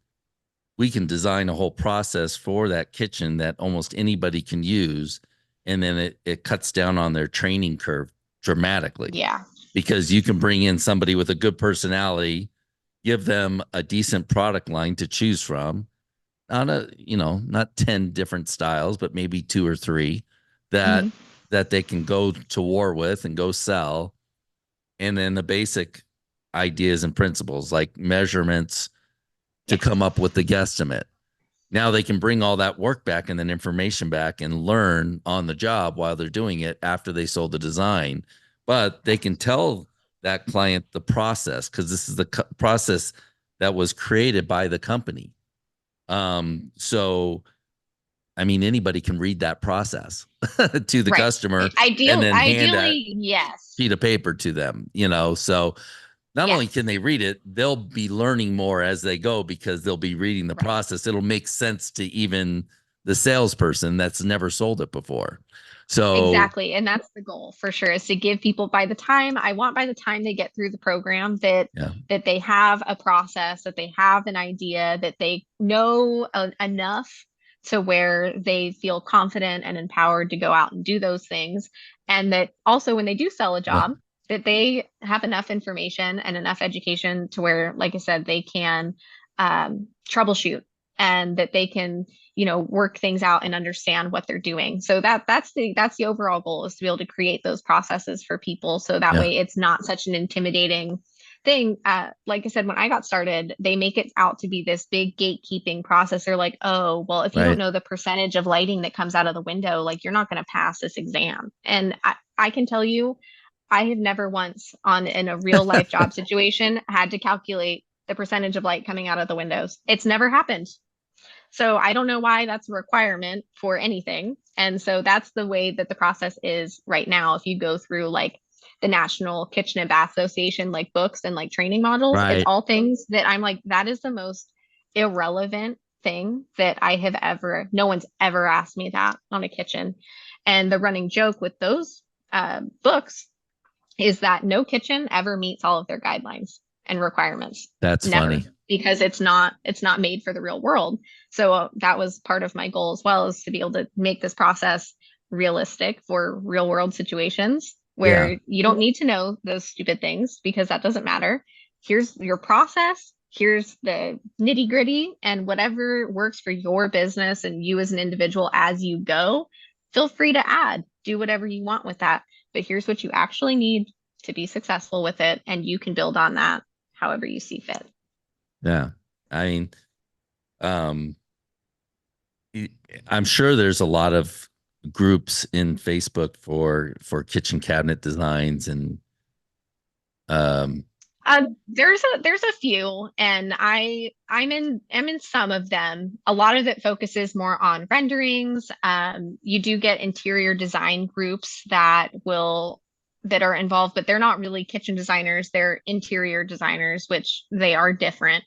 we can design a whole process for that kitchen that almost anybody can use. And then it cuts down on their training curve dramatically, Yeah. because you can bring in somebody with a good personality, give them a decent product line to choose from, not 10 different styles, but maybe two or three that Mhm. that they can go to war with and go sell. And then the basic ideas and principles, like measurements, to Yes. come up with the guesstimate. Now they can bring all that work back and then information back and learn on the job while they're doing it after they sold the design. But they can tell that client the process, because this is the process that was created by the company. So I mean, anybody can read that process to the Right. customer and Ideal, then hand that ideally, yes. sheet of paper to them. So not only can Yes. they read it, they'll be learning more as they go, because they'll be reading the Right. process. It'll make sense to even the salesperson that's never sold it before. So, Exactly. And that's the goal for sure is to give people by the time they get through the program yeah, that they have a process, that they have an idea, that they know enough to where they feel confident and empowered to go out and do those things. And that also when they do sell a yeah, job, that they have enough information and enough education to where, like I said, they can troubleshoot and that they can work things out and understand what they're doing. So that's the overall goal is to be able to create those processes for people so that yeah, way it's not such an intimidating thing. Like I said, when I got started, they make it out to be this big gatekeeping process. They're like, oh, well, if you don't right. know the percentage of lighting that comes out of the window, like you're not going to pass this exam. And I can tell you, I have never once in a real life job situation had to calculate the percentage of light coming out of the windows. It's never happened. So I don't know why that's a requirement for anything. And so that's the way that the process is right now. If you go through like the National Kitchen and Bath Association, like books and like training models, it's Right. all things that I'm like, that is the most irrelevant thing that no one's ever asked me that on a kitchen. And the running joke with those books is that no kitchen ever meets all of their guidelines and requirements. That's Never, funny. because it's not made for the real world. So that was part of my goal as well, is to be able to make this process realistic for real world situations Yeah. where you don't need to know those stupid things because that doesn't matter. Here's your process. Here's the nitty gritty, and whatever works for your business and you as an individual as you go, feel free to add, do whatever you want with that. But here's what you actually need to be successful with it. And you can build on that however you see fit. Yeah. I mean, um, I'm sure there's a lot of groups in Facebook for kitchen cabinet designs and um There's a few, and I'm in some of them. A lot of it focuses more on renderings. You do get interior design groups that are involved, but they're not really kitchen designers. They're interior designers, which they are different.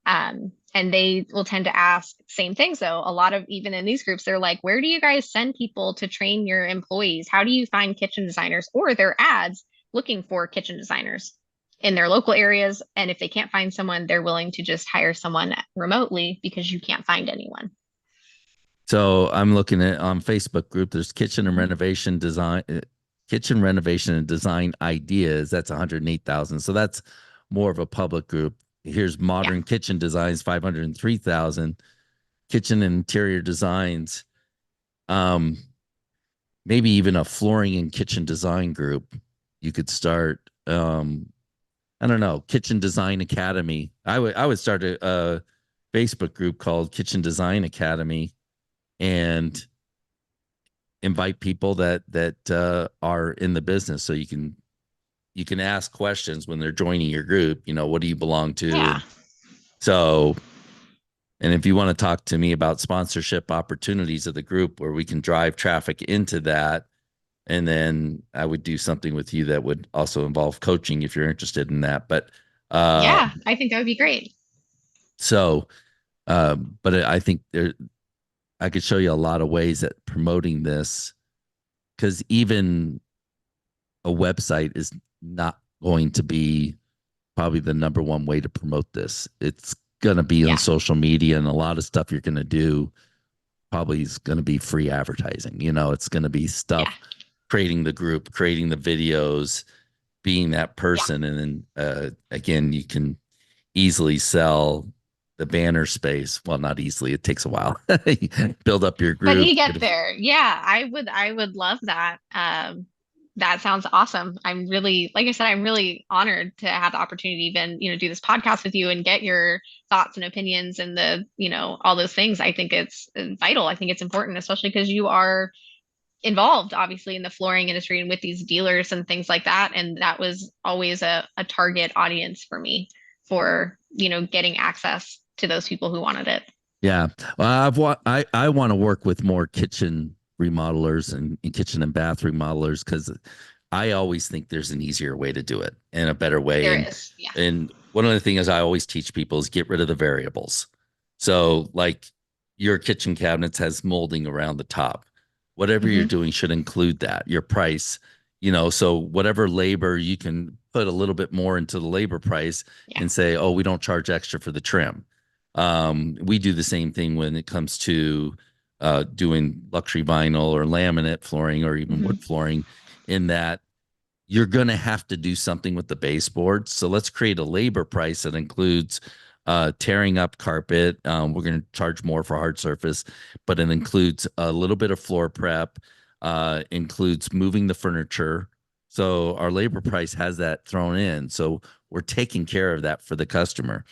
And they will tend to ask same things though. A lot of even in these groups, they're like, where do you guys send people to train your employees? How do you find kitchen designers? Or their ads looking for kitchen designers in their local areas. And if they can't find someone, they're willing to just hire someone remotely because you can't find anyone. so I'm looking at on Facebook group, there's Mhm. kitchen renovation and design ideas. That's 108,000. So that's more of a public group. Here's Yeah. modern kitchen designs, 503,000. Kitchen and interior designs. Um, Maybe even a flooring and kitchen design group you could start. I don't know, Kitchen Design Academy. I would start a Facebook group called Kitchen Design Academy and invite people that are in the business, so you can ask questions when they're joining your group. What do you belong to? Yeah. And so, and if you want to talk to me about sponsorship opportunities of the group where we can drive traffic into that, and then I would do something with you that would also involve coaching if you're interested in that. But uh, Yeah. I think that would be great. so, but I think I could show you a lot of ways at promoting this, because even a website is not going to be probably the number one way to promote this. It's going to be on Yeah. social media, and a lot of stuff you're going to do probably is going to be free advertising. It's going to be Yeah. stuff creating the group, creating the videos, being that Yeah. person. And then again, you can easily sell the banner space. Well, not easily, it takes a while. Build up your But group. you get there. Yeah, I would love that. That sounds awesome. I'm really, like I said, I'm really honored to have the opportunity to even, do this podcast with you and get your thoughts and opinions and all those things. I think it's vital. I think it's important, especially because you are involved, obviously, in the flooring industry and with these dealers and things like that. And that was always a target audience for me for, getting access to those people who wanted it. Yeah. I want to work with more kitchen remodelers and kitchen and bath remodelers, because I always think there's an easier way to do it and a better way. There And is. Yeah. and one of the things I always teach people is get rid of the variables. So like your kitchen cabinets has molding around the top. Whatever you're Hmm. doing should include that. Your price, so whatever labor you can put a little bit more into the labor price Yeah. and say, oh, we don't charge extra for the trim. We do the same thing when it comes to doing luxury vinyl or laminate flooring or even Hmm. wood flooring, in that you're going to have to do something with the baseboards. So let's create a labor price that includes tearing up carpet. We're going to charge more for hard surface, but it includes a little bit of floor prep, includes moving the furniture. So our labor price has that thrown in. So we're taking care of that for the customer.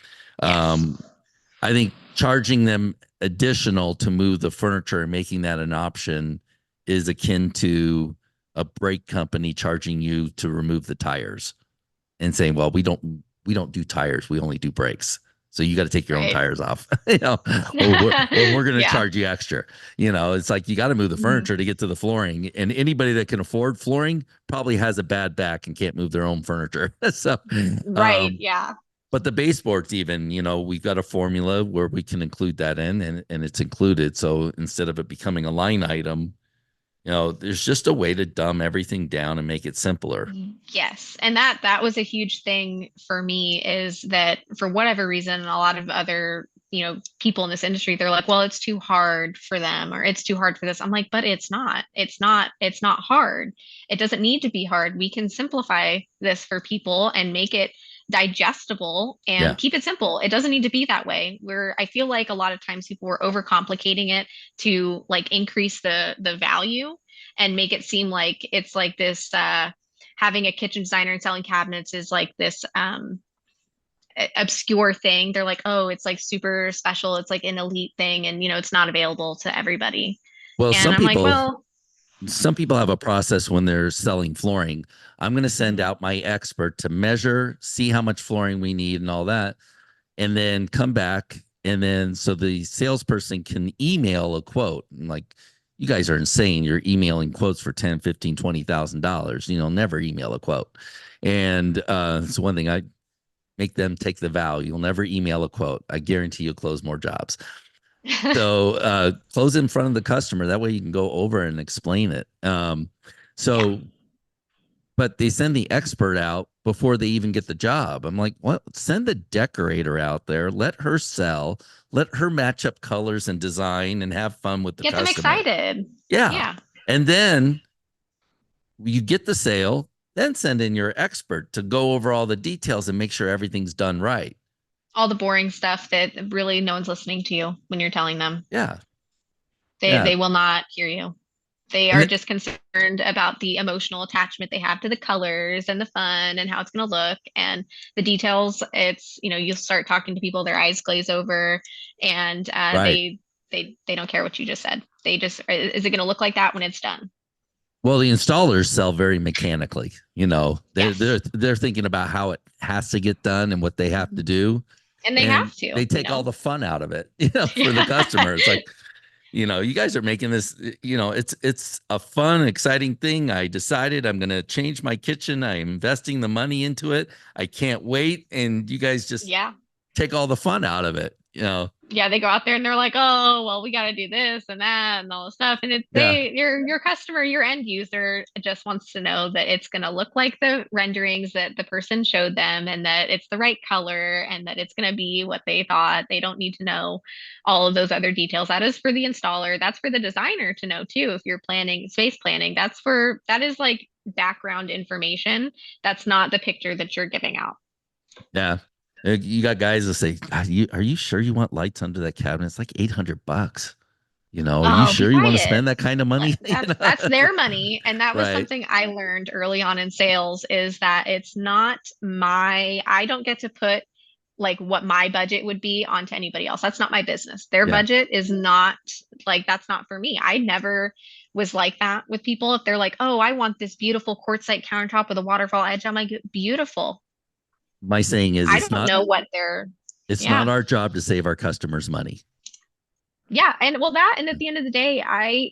Yes. Um, I think charging them additional to move the furniture and making that an option is akin to a brake company charging you to remove the tires and saying, "Well, we don't do tires, we only do brakes. So you got to take your own Right. tires off." Or we're going to Yeah. charge you extra. It's like you got to move the Mhm. furniture to get to the flooring, and anybody that can afford flooring probably has a bad back and can't move their own furniture. So, Right. um, Yeah. but the baseboards, even, we've got a formula where we can include that in, and it's included. So instead of it becoming a line item, there's just a way to dumb everything down and make it simpler. Yes. And that was a huge thing for me is that for whatever reason, a lot of other, people in this industry, they're like, well, it's too hard for them or it's too hard for this. I'm like, but it's not. It's not hard. It doesn't need to be hard. We can simplify this for people and make it digestible Yeah. and keep it simple. It doesn't need to be that way. Where I feel like a lot of times people were overcomplicating it to like increase the value and make it seem like it's like this having a kitchen designer and selling cabinets is like this obscure thing. They're like, oh, it's like super special. It's like an elite thing, and it's not available to everybody. Well, And I'm like, well, some people have a process when they're selling flooring. I'm going to send mhm. out my expert to measure, see how much flooring we need and all that, and then come back. And then so the salesperson can email a quote. And like, you guys are insane. You're emailing quotes for 10, 15, $20,000. Never email a quote. And it's one thing I make them take the vow. You'll never email a quote. I guarantee you'll close more jobs. So close in front of the customer. That way you can go over and explain it. Yeah. So, but they send the expert out before they even get the job. I'm like, what? Send the decorator out there. Let her sell. Let her match up colors and design and have fun with the Get them customer. excited. Yeah. Yeah. And then you get the sale, then send in your expert to go over all the details and make sure everything's done right. All the boring stuff that really no one's listening to you when you're telling them. Yeah. They Yeah. they will not hear you. They And are then, just concerned about the emotional attachment they have to the colors and the fun and how it's going to look and the details. It's, you'll start talking to people, their eyes glaze over, and right. they don't care what you just said. They just, is it going to look like that when it's done? Well, the installers sell very mechanically. They're Yes. they're they're thinking about how it has to get done and what they have to Mhm. do, And they and have to, they take all the fun out of it. For the Yeah. customer, it's like, you guys are making this. It's a fun, exciting thing. I decided I'm going to change my kitchen. I'm investing the money into it. I can't wait, and you guys just Yeah. take all the fun out of it. Yeah, they go out there and they're like, "Oh, well, we got to do this and that and all this stuff." And it's Yeah, your customer, your end user just wants to know that it's going to look like the renderings that the person showed them and that it's the right color and that it's going to be what they thought. They don't need to know all of those other details. That is for the installer. That's for the designer to know too. If you're planning space planning, that is like background information. That's not the picture that you're giving out. yeah. You got guys that say, "Are you sure you want lights under that cabinet? It's like $800. Are you Oh, be sure you want to quiet. spend that kind of money?" That's their money. And that was Right. something I learned early on in sales is that it's not I don't get to put like what my budget would be onto anybody else. That's not my business. Their Yeah. budget is not like, that's not for me. I never was like that with people. If they're like, oh, I want this beautiful quartzite countertop with a waterfall edge, I'm like, beautiful. My saying is I don't know what they're, it's not yeah. our job to save our customers money. Yeah, and well that and at the end of the day,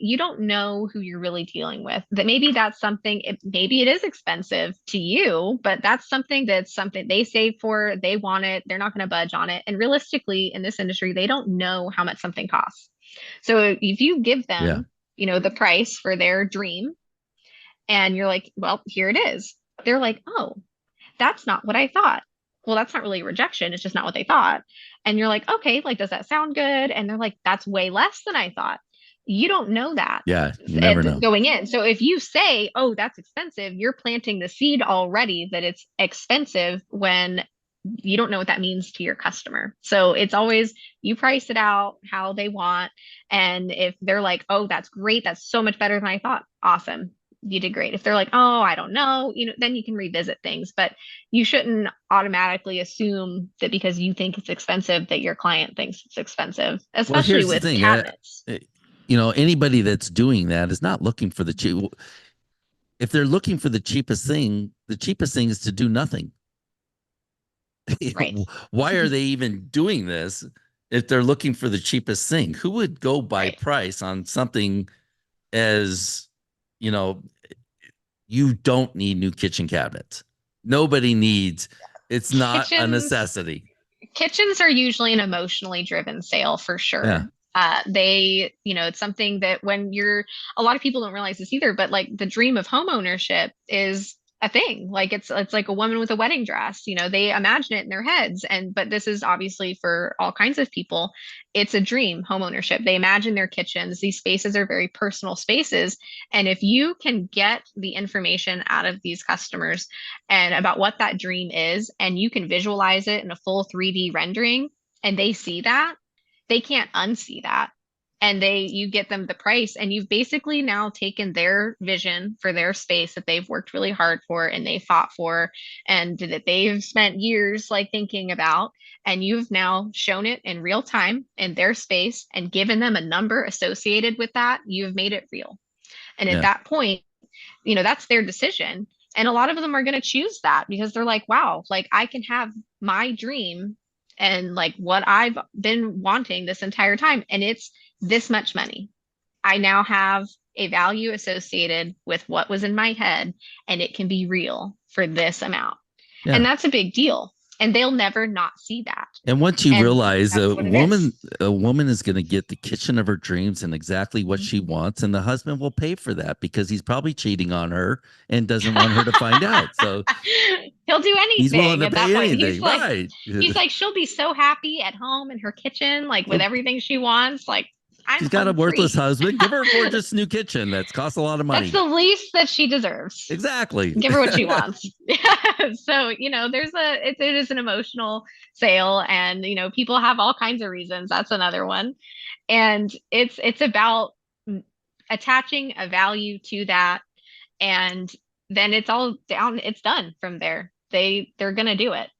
you don't know who you're really dealing with. That maybe that's something maybe it is expensive to you, but that's something they save for, they want it, they're not going to budge on it. And realistically, in this industry, they don't know how much something costs. So if you give Yeah. them, the price for their dream and you're like, well, here it is. They're like, "Oh, that's not what I thought." Well, that's not really a rejection. It's just not what they thought. And you're like, okay, like, does that sound good? And they're like, that's way less than I thought. You don't know that Yeah. You never know. going in. So if you say, oh, that's expensive, you're planting the seed already that it's expensive when you don't know what that means to your customer. So it's always you price it out how they want. And if they're like, oh, that's great, that's so much better than I thought, awesome. You did great. If they're like, oh, I don't know, then you can revisit things. But you shouldn't automatically assume that because you think it's expensive that your client thinks it's expensive, Well, especially here's the with thing. cabinets. Anybody that's doing that is not looking for the cheap. If they're looking for the cheapest thing is to do nothing. Right. Why are they even doing this if they're looking for the cheapest thing? Who would go by Right. price on something as, you know, you don't need new kitchen cabinets. Nobody needs, it's not a Kitchens necessity. kitchens are usually an emotionally driven sale for Yeah. sure. It's something that when you're, a lot of people don't realize this either, but like the dream of home ownership is a thing. Like it's like a woman with a wedding dress. They imagine it in their heads. But this is obviously for all kinds of people. It's a dream, home ownership. They imagine their kitchens. These spaces are very personal spaces. And if you can get the information out of these customers and about what that dream is, and you can visualize it in a full 3D rendering, and they see that, they can't unsee that. And you get them the price, and you've basically now taken their vision for their space that they've worked really hard for and they fought for and that they've spent years like thinking about, and you've now shown it in real time in their space and given them a number associated with that. You've made it real. And at Yeah. that point, that's their decision. And a lot of them are going to choose that because they're like, wow, like I can have my dream and like what I've been wanting this entire time. And it's this much money. I now have a value associated with what was in my head, and it can be real for this amount. And Yeah. that's a big deal. And they'll never not see that. And once you And realize that's what it is. a woman is going to get the kitchen of her dreams and exactly what she wants, and the husband will pay for that because he's probably cheating on her and doesn't want her to find out. So He'll do he's willing anything to at that pay point. anything, right? He's like, she'll be so happy at home in her kitchen, like with everything she wants. Like, I'm She's got a home worthless free. husband. Give her a gorgeous new kitchen that's cost a lot of That's money. the least that she deserves. Exactly. Give her what she wants. So, it is an emotional sale, and people have all kinds of reasons. That's another one. And it's about attaching a value to that, and then it's all down, it's done from there. They're gonna do it.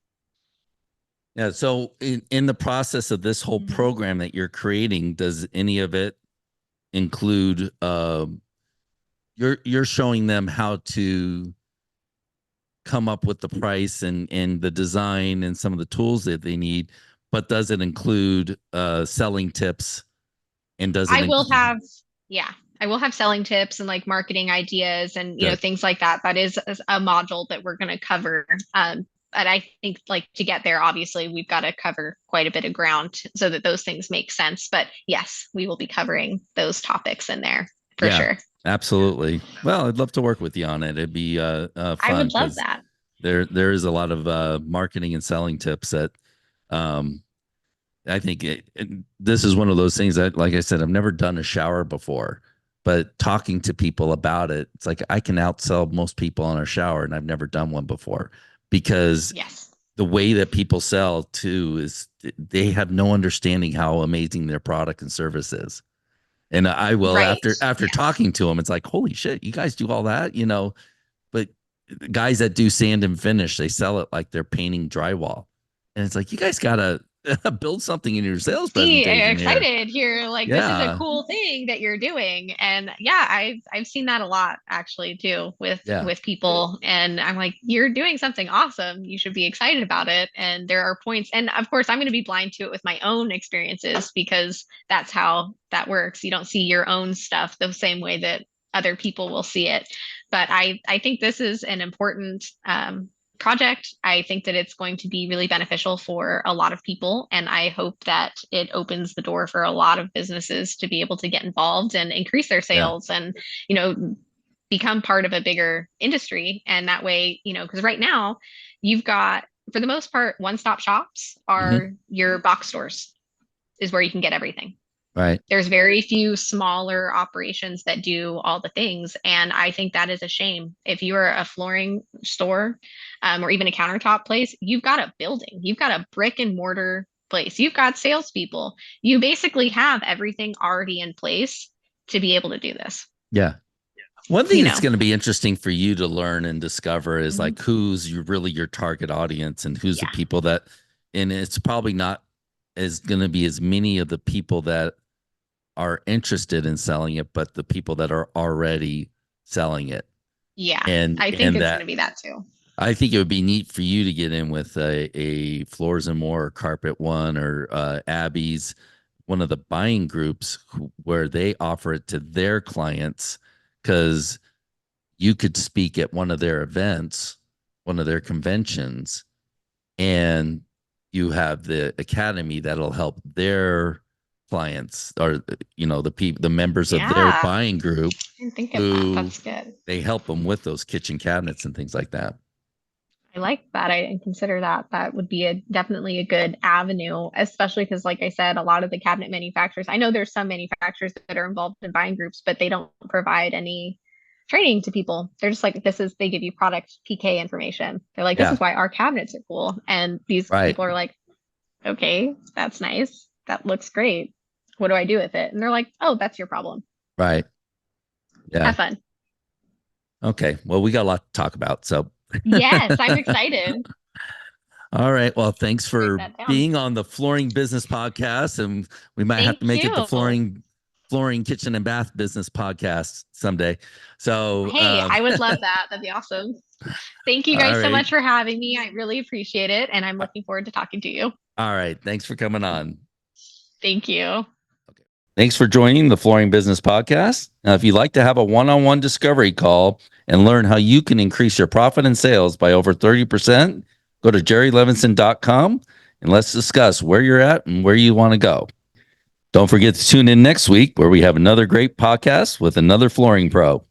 Yeah. So in the process of this whole Mhm. program that you're creating, does any of it include you're showing them how to come up with the price and the design and some of the tools that they need, but does it include selling tips and does it I will include have, yeah, I will have selling tips and like marketing ideas and good. things like that. That is a module that we're going to cover. But I think like to get there, obviously we've got to cover quite a bit of ground so that those things make sense. But yes, we will be covering those topics in there for Yeah, sure. absolutely. Well, I'd love to work with you on it. It'd be I fun would love because that. there is a lot of marketing and selling tips that um, I think this is one of those things that, like I said, I've never done a shower before, but talking to people about it, it's like I can outsell most people on a shower, and I've never done one before because Yes. the way that people sell too is they have no understanding how amazing their product and service is. And I will Right. after Yes. talking to them, it's like, holy shit, you guys do all that, but guys that do sand and finish, they sell it like they're painting drywall. And it's like, you guys gotta build something in your sales See, presentation here. excited here. Like this is a Yeah. cool thing that you're doing. And yeah, I've seen that a lot actually too Yeah. with people. And I'm like, you're doing something awesome. You should be excited about it. And there are points. And of course, I'm going to be blind to it with my own experiences because that's how that works. You don't see your own stuff the same way that other people will see it. But I think this is an important project. I think that it's going to be really beneficial for a lot of people. And I hope that it opens the door for a lot of businesses to be able to get involved and increase their Yeah. sales and, become part of a bigger industry. And that way, because right now you've got, for the most part, one-stop shops Hmm. are your box stores, is where you can get everything. Right. There's very few smaller operations that do all the things. And I think that is a shame. If you are a flooring store or even a countertop place, you've got a building, you've got a brick and mortar place, you've got salespeople. You basically have everything already in place to be able to do this, Yeah. One thing you that's know? going to be interesting for you to learn and discover is Mhm. like really your target audience and who's the Yeah. people that, and it's probably not as going to be as many of the people that are interested in selling it, but the people that are already selling it. Yeah. And I think and it's going to that be that too. I think it would be neat for you to get in with a Floors and More or Carpet One or Abby's, one of the buying groups where they offer it to their clients because you could speak at one of their events, one of their conventions, and you have the academy that'll help their clients or the members of their Yeah, buying group I didn't think of that. who That's good. they help them with those kitchen cabinets and things like that. I like that. I consider that would be definitely a good avenue, especially because, like I said, a lot of the cabinet manufacturers, I know there's some manufacturers that are involved in buying groups, but they don't provide any training to people. They're just like, they give you product PK information. They're like, this Yeah, is why our cabinets are cool. And these right, people are like, okay, that's nice. That looks great. What do I do with it? And they're like, oh, that's your problem. right. Yeah. Have fun. Okay. Well, we got a lot to talk about. So, Yes, I'm excited. all right. Well, thanks Write for that down. being on the Flooring Business Podcast, and we might have to Thank make it the you. Flooring Kitchen and Bath Business Podcast someday. So, Hey, I would love that. That'd be awesome. Thank you all guys so right, much for having me. I really appreciate it. And I'm looking forward to talking to you. all right. Thanks for coming on. Thank you. Thanks for joining the Flooring Business Podcast. Now, if you'd like to have a one-on-one discovery call and learn how you can increase your profit and sales by over 30%, go to jerrylevinson.com and let's discuss where you're at and where you want to go. Don't forget to tune in next week where we have another great podcast with another flooring pro.